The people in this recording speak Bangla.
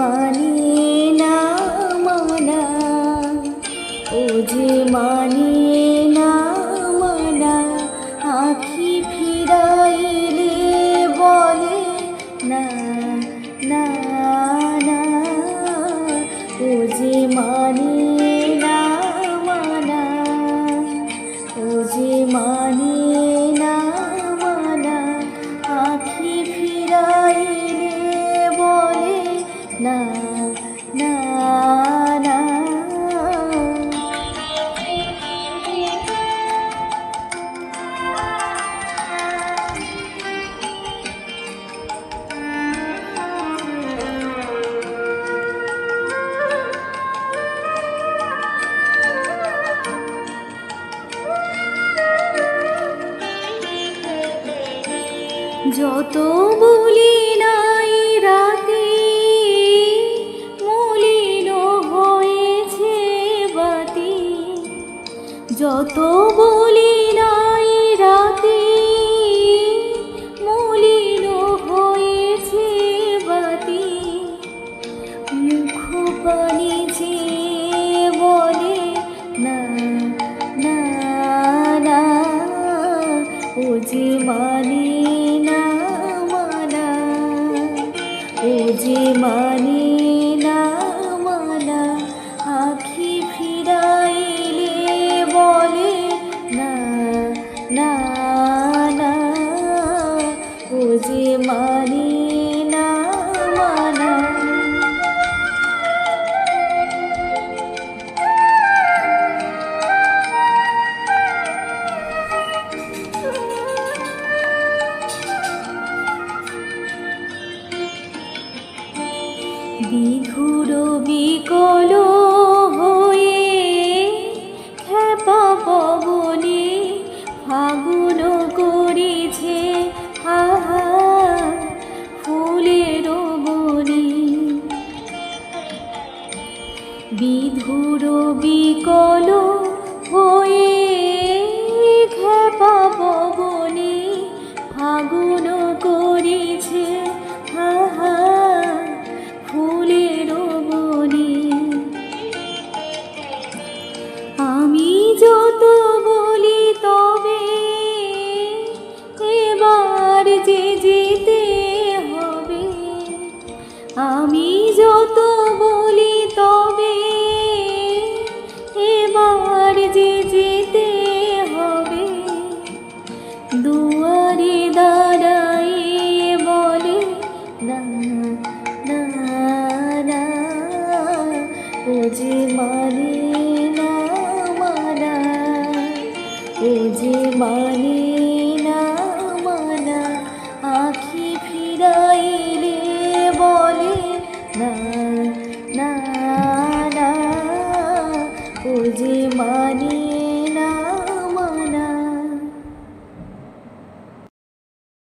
মানে না মানা, ও যে মানে না মানা, আঁখি ফিরাইলে বলে না না না, ও যে মানে না মানা, ও যে মানে না মানা, আঁখি ফিরাইলে বলে না না না। যত বলি নাই রাতে মলিন হয়েছে বাতি, যত বলি নাই রাতে মলিন হয়েছে বাতি, মুখ পানি চেয়ে বলে না না না, ও যে মানে না মানা, ও যে মানে না মানা, আঁখি ফিরাইলে বলে না না না, ও যে মানে না মানা। বিধুর বিকল হয়ে খেপা পবনে ফাগুন করেছে হাহা ফুলের বনে, বিধুর বিকল হয়ে খেপা পবনে ফাগুন করেছে হাহা ফুলের বনে। আমি যত বলি তবে এবার যে যেতে হবে, আমি যত বলি তবে এবার যে যেতে হবে, দুয়ারে দাঁড়াইয়ে বলে না না না, ও যে মানে না মানা, ও যে মানে না মানা, আঁখি ফিরাইলে বলে না না না, ও যে